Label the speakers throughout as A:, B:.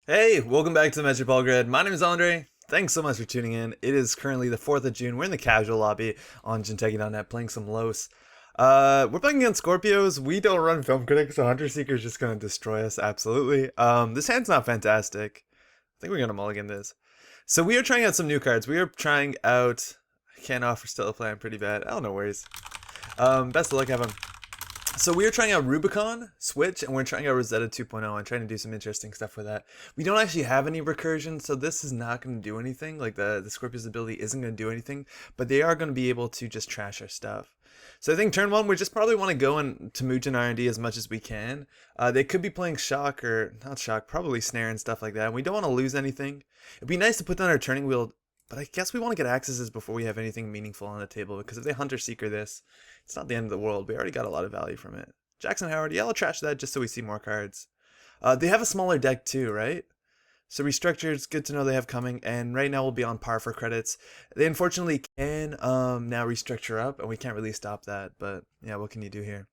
A: Hey, welcome back to the Metropole Grid. My name is Andre. Thanks so much for tuning in. It is currently the 4th of June. We're in the casual lobby on Jinteki.net playing some Los. We're playing against Skorpios. We don't run Film Critic, so Hunter Seeker is just going to destroy us, absolutely. This hand's not fantastic. I think we're going to mulligan this. So we are trying out some new cards. We are trying out... I can't offer still a play, I'm pretty bad. Oh, no worries. Best of luck, Evan. So we are trying out Rubicon, Switch, and we're trying out Rosetta 2.0 and trying to do some interesting stuff with that. We don't actually have any recursion, so this is not going to do anything. Like the Scorpios ability isn't going to do anything, but they are going to be able to just trash our stuff. So I think turn one, we just probably want to go in to Mooch and R&D as much as we can. They could be playing Shock, or not Shock, probably Snare and stuff like that. And we don't want to lose anything. It'd be nice to put down our turning wheel, but I guess we want to get accesses before we have anything meaningful on the table, because if they Hunter Seeker this, it's not the end of the world. We already got a lot of value from it. Jackson Howard, yeah, I'll trash that just so we see more cards. They have a smaller deck too, right? So restructure, it's good to know they have coming, and right now we'll be on par for credits. They unfortunately can now restructure up, and we can't really stop that, but yeah, what can you do here?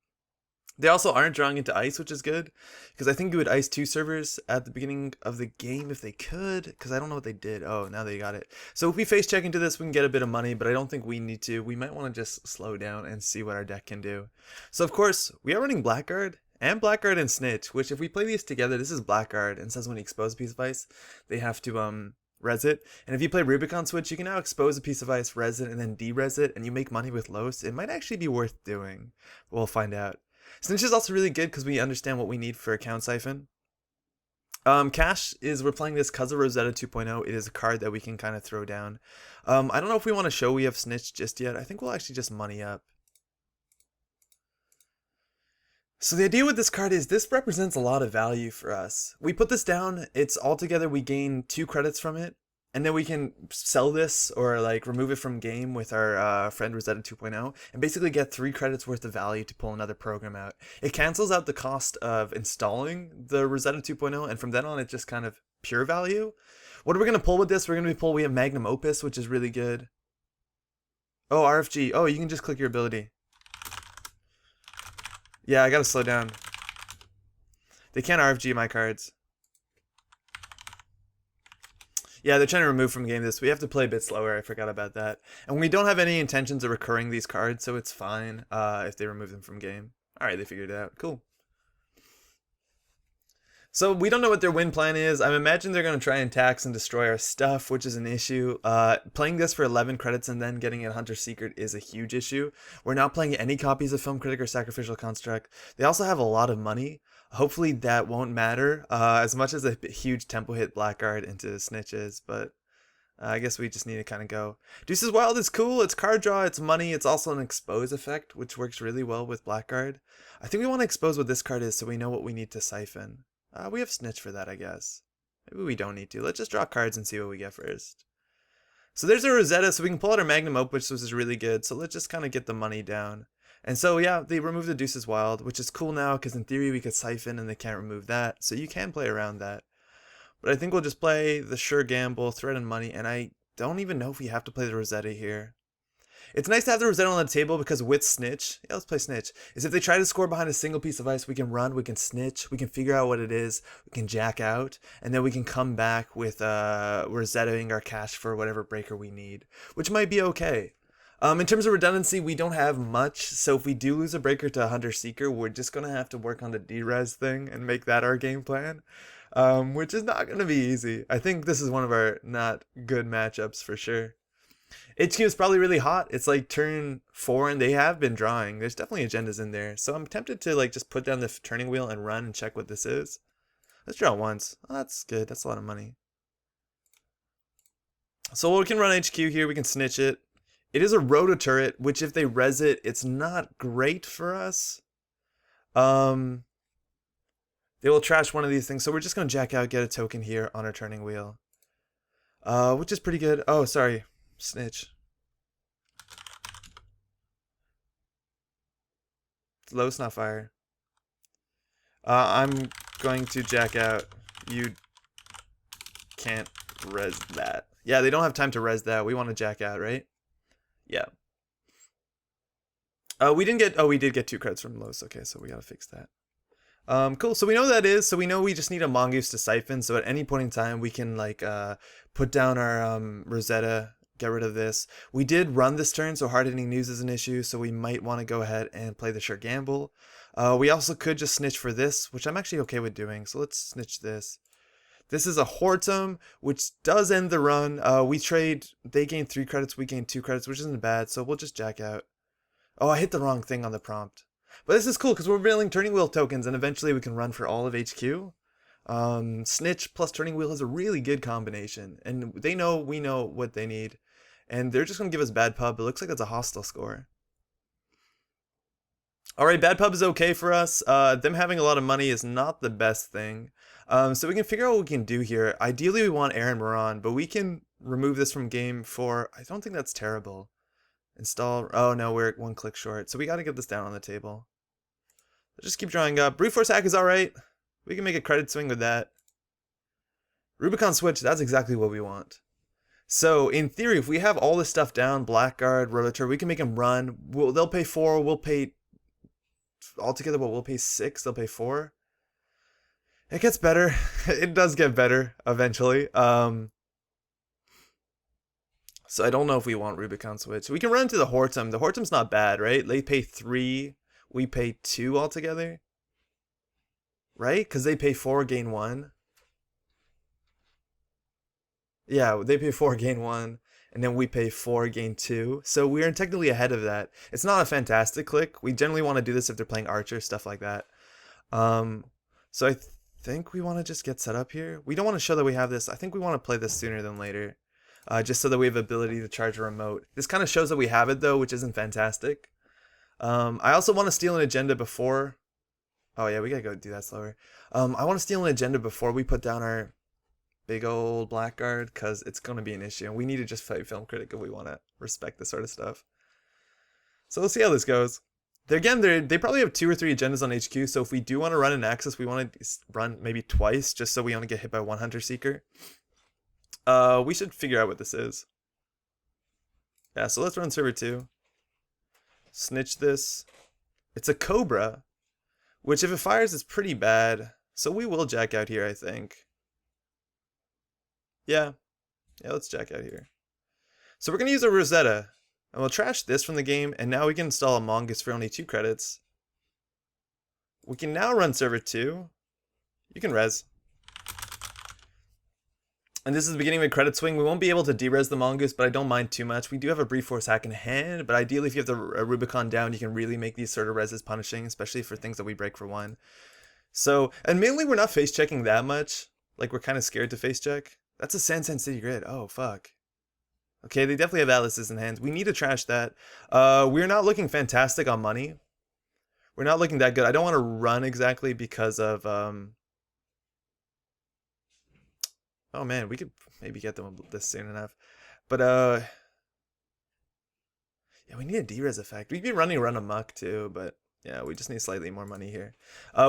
A: They also aren't drawing into ice, which is good, because I think you would ice 2 servers at the beginning of the game if they could, because I don't know what they did. Oh, now they got it. So if we face check into this, we can get a bit of money, but I don't think we need to. We might want to just slow down and see what our deck can do. So of course, we are running Blackguard and Blackguard and Snitch, which if we play these together, this is Blackguard, and says when you expose a piece of ice, they have to res it. And if you play Rubicon Switch, you can now expose a piece of ice, res it, and then derez it, and you make money with Los. It might actually be worth doing. We'll find out. Snitch is also really good because we understand what we need for account siphon. Cash is, we're playing this because of Rosetta 2.0. It is a card that we can kind of throw down. I don't know if we want to show we have Snitch just yet. I think we'll actually just money up. So the idea with this card is this represents a lot of value for us. We put this down, it's altogether we gain 2 credits from it. And then we can sell this or like remove it from game with our friend Rosetta 2.0 and basically get 3 credits worth of value to pull another program out. It cancels out the cost of installing the Rosetta 2.0, and from then on it's just kind of pure value. What are we going to pull with this? We're going to be pull. We have Magnum Opus, which is really good. Oh, RFG. Oh, you can just click your ability. Yeah, I got to slow down. They can't RFG my cards. Yeah, they're trying to remove from game this. We have to play a bit slower. I forgot about that. And we don't have any intentions of recurring these cards, so it's fine if they remove them from game. All right, they figured it out. Cool. So we don't know what their win plan is. I imagine they're going to try and tax and destroy our stuff, which is an issue. Playing this for 11 credits and then getting it Hunter Secret is a huge issue. We're not playing any copies of Film Critic or Sacrificial Construct. They also have a lot of money. Hopefully that won't matter as much as a huge tempo hit Blackguard into Snitches, but I guess we just need to kind of go. Deuces Wild is cool. It's card draw, it's money, it's also an expose effect, which works really well with Blackguard. I think we want to expose what this card is so we know what we need to siphon. We have Snitch for that, I guess. Maybe we don't need to. Let's just draw cards and see what we get first. So there's a Rosetta, so we can pull out our Magnum Opus, which is really good. So let's just kind of get the money down. And so, yeah, they removed the Deuces Wild, which is cool now, because in theory we could siphon and they can't remove that. So you can play around that. But I think we'll just play the sure gamble, threat and money, and I don't even know if we have to play the Rosetta here. It's nice to have the Rosetta on the table because with Snitch, yeah, let's play Snitch, is if they try to score behind a single piece of ice, we can run, we can Snitch, we can figure out what it is, we can jack out, and then we can come back with Rosettaing our cash for whatever breaker we need, which might be okay. In terms of redundancy, we don't have much, so if we do lose a breaker to a Hunter Seeker, we're just going to have to work on the derezz thing and make that our game plan, which is not going to be easy. I think this is one of our not good matchups for sure. HQ is probably really hot. It's like turn 4 and they have been drawing. There's definitely agendas in there. So I'm tempted to like just put down the turning wheel and run and check what this is. Let's draw once. Oh, that's good. That's a lot of money. So we can run HQ here. We can Snitch it. It is a roto turret, which if they res it, it's not great for us. They will trash one of these things. So we're just going to jack out, get a token here on our turning wheel. Which is pretty good. Oh, sorry. Snitch. Low Snotfire. I'm going to jack out. You can't res that. Yeah, they don't have time to res that. We want to jack out, right? Yeah. We didn't get. Oh, we did get 2 credits from Los. Okay, so we gotta fix that. Cool. So we know what that is. So we know we just need a mongoose to siphon. So at any point in time, we can like put down our Rosetta, get rid of this. We did run this turn, so hard hitting news is an issue. So we might want to go ahead and play the sure gamble. We also could just snitch for this, which I'm actually okay with doing. So let's snitch this. This is a Hortum, which does end the run. We trade. They gain 3 credits. We gain 2 credits, which isn't bad. So we'll just jack out. Oh, I hit the wrong thing on the prompt. But this is cool because we're building turning wheel tokens and eventually we can run for all of HQ. Snitch plus turning wheel is a really good combination. And they know we know what they need. And they're just going to give us bad pub. It looks like it's a hostile score. Alright, bad pub is okay for us. Them having a lot of money is not the best thing. So we can figure out what we can do here. Ideally we want Aaron Moran, but we can remove this from game for... I don't think that's terrible. Install. Oh no, we're 1 click short. So we got to get this down on the table. Just keep drawing up. Brute Force Hack is alright. We can make a credit swing with that. Rubicon Switch, that's exactly what we want. So in theory, if we have all this stuff down, Blackguard, Rotor, we can make them run. They'll pay 4. We'll pay altogether. We'll pay 6. They'll pay 4. It gets better. It does get better eventually. So I don't know if we want Rubicon Switch. We can run into the Hortum. The Hortum's not bad, right? They pay 3. We pay 2 altogether. Right? Because they pay 4, gain 1. Yeah, they pay 4, gain 1. And then we pay 4, gain 2. So we're technically ahead of that. It's not a fantastic click. We generally want to do this if they're playing Archer, stuff like that. So I think we want to just get set up here. We don't want to show that we have this. I think we want to play this sooner than later. Just so that we have ability to charge a remote. This kind of shows that we have it though, which isn't fantastic. I also want to steal an agenda before. Oh yeah, we gotta go do that slower. I want to steal an agenda before we put down our big old Blackguard, because it's gonna be an issue, and we need to just fight Film Critic if we want to respect this sort of stuff. So let's see how this goes. They probably have 2 or 3 agendas on HQ. So if we do want to run an Axis, we want to run maybe twice, just so we only get hit by 1 Hunter Seeker. We should figure out what this is. Yeah, so let's run server 2. Snitch this. It's a Cobra, which if it fires is pretty bad. So we will jack out here, I think. Yeah, let's jack out here. So we're going to use a Rosetta. And we'll trash this from the game, and now we can install a Mongoose for only 2 credits. We can now run server 2. You can res. And this is the beginning of a credit swing. We won't be able to derezz the Mongoose, but I don't mind too much. We do have a Brief Force Hack in hand, but ideally if you have the Rubicon down, you can really make these sort of reses punishing, especially for things that we break for 1. So, and mainly we're not face checking that much. Like, we're kind of scared to face check. That's a Sansan City Grid. Oh, fuck. Okay, they definitely have Atlases in hand. We need to trash that. We're not looking fantastic on money. We're not looking that good. I don't want to run exactly because of... Oh man, we could maybe get them this soon enough. But yeah, we need a derezz effect. We'd be running Run Amok too, but yeah, we just need slightly more money here.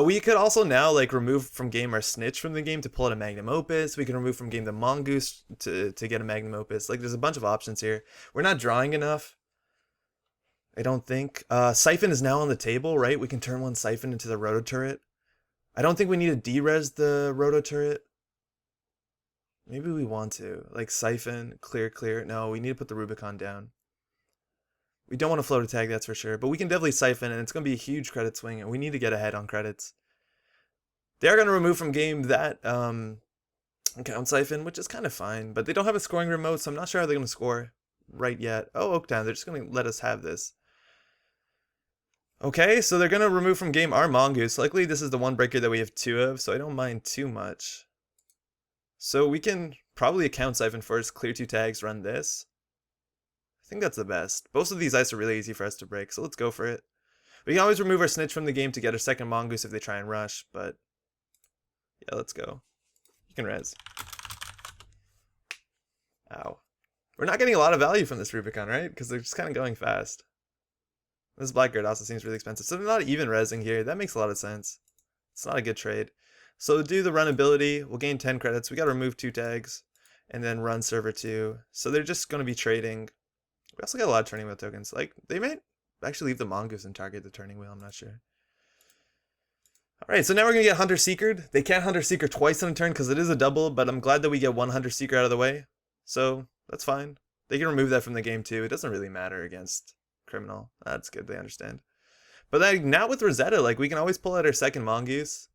A: We could also now like remove from game our Snitch from the game to pull out a Magnum Opus. We can remove from game the Mongoose to get a Magnum Opus. Like there's a bunch of options here. We're not drawing enough, I don't think. Siphon is now on the table, right? We can turn 1 Siphon into the Roto Turret. I don't think we need to derezz the Roto Turret. Maybe we want to. Like Siphon, clear. No, we need to put the Rubicon down. We don't want to float a tag, that's for sure. But we can definitely Siphon, and it's going to be a huge credit swing, and we need to get ahead on credits. They're going to remove from game that Count Siphon, which is kind of fine. But they don't have a scoring remote, so I'm not sure how they're going to score right yet. Oh, Oaktown, they're just going to let us have this. Okay, so they're going to remove from game our Mongoose. Luckily, this is the one breaker that we have 2 of, so I don't mind too much. So we can probably account Siphon first, clear 2 tags, run this. I think that's the best. Both of these ice are really easy for us to break, so let's go for it. We can always remove our Snitch from the game to get our second Mongoose if they try and rush, but yeah, let's go. You can res. Ow. We're not getting a lot of value from this Rubicon, right? Because they're just kind of going fast. This Blackguard also seems really expensive, so they're not even resing here. That makes a lot of sense. It's not a good trade. So do the run ability, we'll gain 10 credits. We gotta remove 2 tags, and then run server 2. So they're just gonna be trading. We also got a lot of turning wheel tokens. Like, they might actually leave the Mongoose and target the turning wheel, I'm not sure. Alright, so now we're gonna get Hunter Seekered. They can't Hunter Seeker twice in a turn because it is a double, but I'm glad that we get one Hunter Seeker out of the way. So, that's fine. They can remove that from the game too. It doesn't really matter against Criminal. That's good, they understand. But like, now with Rosetta, like, we can always pull out our second Mongoose.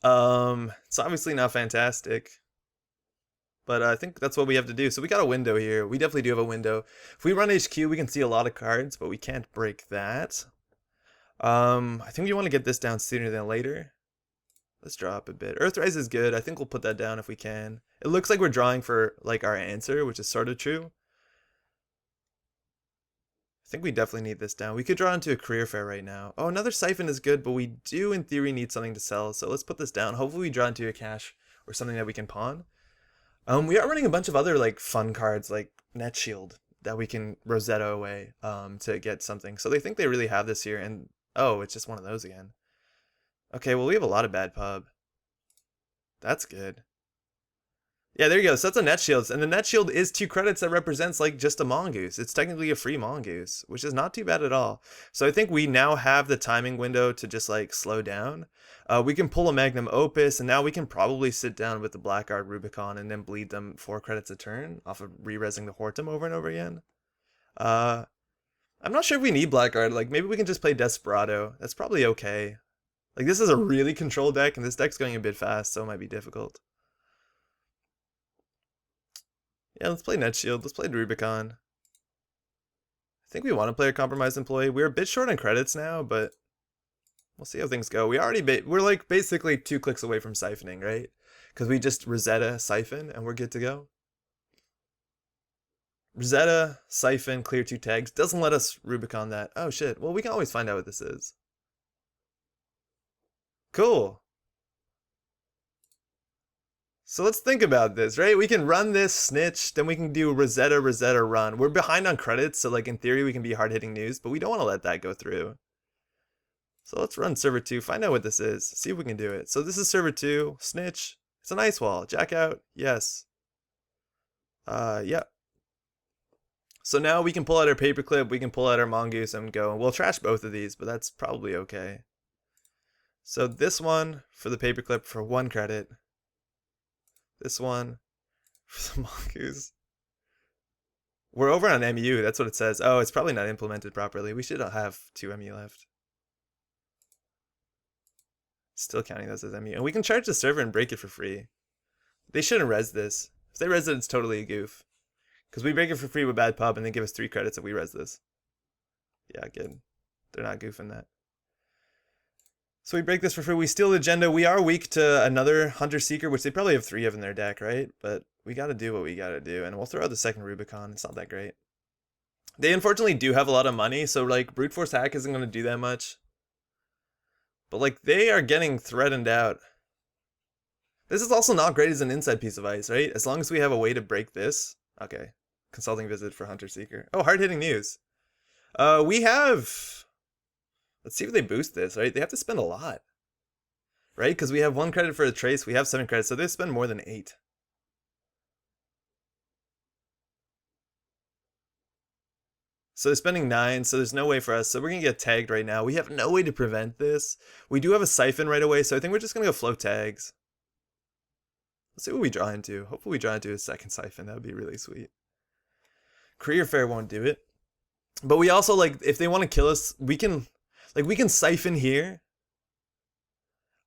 A: It's obviously not fantastic. But I think that's what we have to do. So we got a window here. We definitely do have a window. If we run HQ, we can see a lot of cards, but we can't break that. I think we want to get this down sooner than later. Let's drop a bit. Earthrise is good. I think we'll put that down if we can. It looks like we're drawing for like our answer, which is sort of true. I think we definitely need this down. We could draw into a career fair right now. Oh, another siphon is good, but we do in theory need something to sell. So let's put this down. Hopefully we draw into a cash or something that we can pawn. We are running a bunch of other like fun cards like Net Shield that we can Rosetta away to get something. So they think they really have this here, and oh, it's just one of those again. Okay, well we have a lot of bad pub. That's good. Yeah, there you go. So that's a Net Shield, and the Net Shield is 2 credits that represents like just a Mongoose. It's technically a free Mongoose, which is not too bad at all. So I think we now have the timing window to just like slow down. We can pull a Magnum Opus, and now we can probably sit down with the Blackguard Rubicon and then bleed them 4 credits a turn off of re-resing the Hortum over and over again. I'm not sure if we need Blackguard. Like, maybe we can just play Desperado. That's probably okay. Like, this is a really controlled deck, and this deck's going a bit fast, so it might be difficult. Yeah, let's play Net Shield. Let's play Rubicon. I think we want to play a Compromised Employee. We're a bit short on credits now, but we'll see how things go. We're like basically 2 clicks away from siphoning, right? Because we just Rosetta, siphon, and we're good to go. Rosetta, siphon, clear 2 tags. Doesn't let us Rubicon that. Oh shit. Well, we can always find out what this is. Cool. So let's think about this, right? We can run this snitch, then we can do Rosetta, Rosetta run. We're behind on credits, so like in theory we can be hard-hitting news, but we don't want to let that go through. So let's run server 2, find out what this is, see if we can do it. So this is server 2, snitch. It's an ice wall. Jack out, yes. Yeah. So now we can pull out our paperclip, we can pull out our Mongoose and go. We'll trash both of these, but that's probably okay. So this one for the paperclip for 1 credit. This one for the Mongoose. We're over on MU, that's what it says. Oh, it's probably not implemented properly. We should have 2 MU left. Still counting those as MU. And we can charge the server and break it for free. They shouldn't res this. If they res it, it's totally a goof. Because we break it for free with bad pub and they give us 3 credits if we res this. Yeah, good. They're not goofing that. So we break this for free. We steal the agenda. We are weak to another Hunter Seeker, which they probably have 3 of in their deck, right? But we got to do what we got to do. And we'll throw out the second Rubicon. It's not that great. They unfortunately do have a lot of money. So like Brute Force Hack isn't going to do that much. But like they are getting threatened out. This is also not great as an inside piece of ice, right? As long as we have a way to break this. Okay. Consulting visit for Hunter Seeker. Oh, hard-hitting news. We have... Let's see if they boost this, right? They have to spend a lot, right? Because we have 1 credit for a trace. We have 7 credits, so they spend more than 8. So they're spending 9, so there's no way for us. So we're going to get tagged right now. We have no way to prevent this. We do have a siphon right away, so I think we're just going to go float tags. Let's see what we draw into. Hopefully we draw into a second siphon. That would be really sweet. Career Fair won't do it. But we also, like, if they want to kill us, we can... Like, we can siphon here.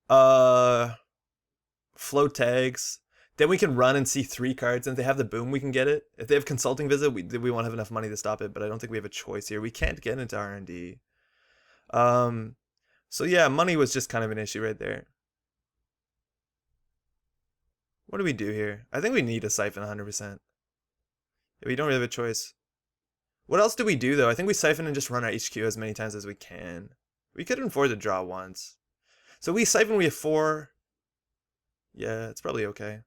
A: Float tags. Then we can run and see 3 cards. And if they have the boom, we can get it. If they have Consulting Visit, we won't have enough money to stop it. But I don't think we have a choice here. We can't get into R&D. So yeah, money was just kind of an issue right there. What do we do here? I think we need a siphon 100%. We don't really have a choice. What else do we do, though? I think we siphon and just run our HQ as many times as we can. We could afford to draw once. So we siphon, we have 4. Yeah, it's probably okay.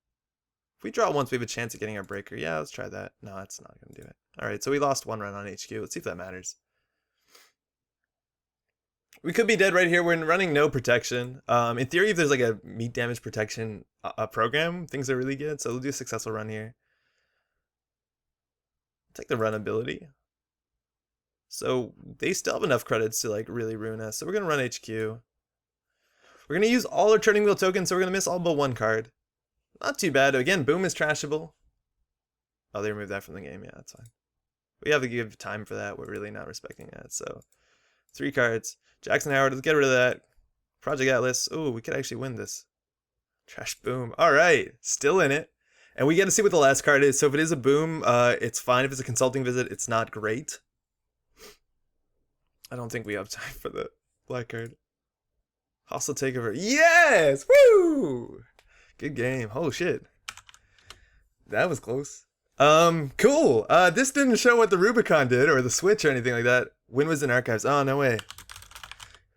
A: If we draw once, we have a chance of getting our breaker. Yeah, let's try that. No, it's not going to do it. Alright, so we lost 1 run on HQ. Let's see if that matters. We could be dead right here. We're running no protection. In theory, if there's like a meat damage protection program, things are really good. So we'll do a successful run here. Take the run ability. So they still have enough credits to like really ruin us. So we're gonna run HQ. We're gonna use all our turning wheel tokens, so we're gonna miss all but one card. Not too bad. Again, boom is trashable. Oh, they removed that from the game. Yeah, that's fine. We have to give time for that. We're really not respecting that. So 3 cards. Jackson Howard, let's get rid of that. Project Atlas. Oh, we could actually win this. Trash boom. All right, still in it. And we get to see what the last card is. So if it is a boom, it's fine. If it's a consulting visit, it's not great. I don't think we have time for the black card. Hostile takeover. Yes! Woo! Good game. Oh shit. That was close. Cool. This didn't show what the Rubicon did or the Switch or anything like that. Win was in archives. Oh, no way.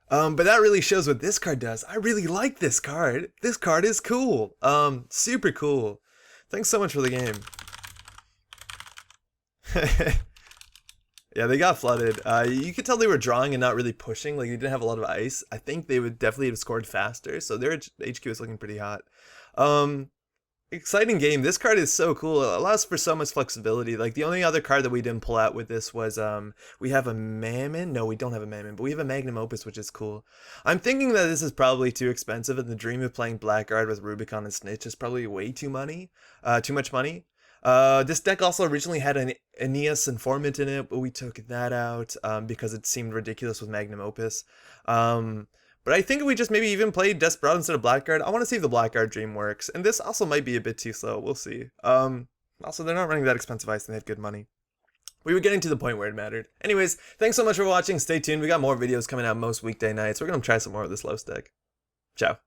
A: But that really shows what this card does. I really like this card. This card is cool. Super cool. Thanks so much for the game. Yeah, they got flooded. You could tell they were drawing and not really pushing. Like, they didn't have a lot of ice. I think they would definitely have scored faster. So their HQ is looking pretty hot. Exciting game. This card is so cool. It allows for so much flexibility. Like, the only other card that we didn't pull out with this was, we have a Mammon. No, we don't have a Mammon, but we have a Magnum Opus, which is cool. I'm thinking that this is probably too expensive, and the dream of playing Blackguard with Rubicon and Snitch is probably way too much money. This deck also originally had an Aeneas Informant in it, but we took that out, because it seemed ridiculous with Magnum Opus. But I think we just maybe even played Desperado instead of Blackguard. I want to see if the Blackguard Dream works. And this also might be a bit too slow. We'll see. Also, they're not running that expensive ice and they had good money. We were getting to the point where it mattered. Anyways, thanks so much for watching. Stay tuned. We got more videos coming out most weekday nights. We're going to try some more of this low deck. Ciao.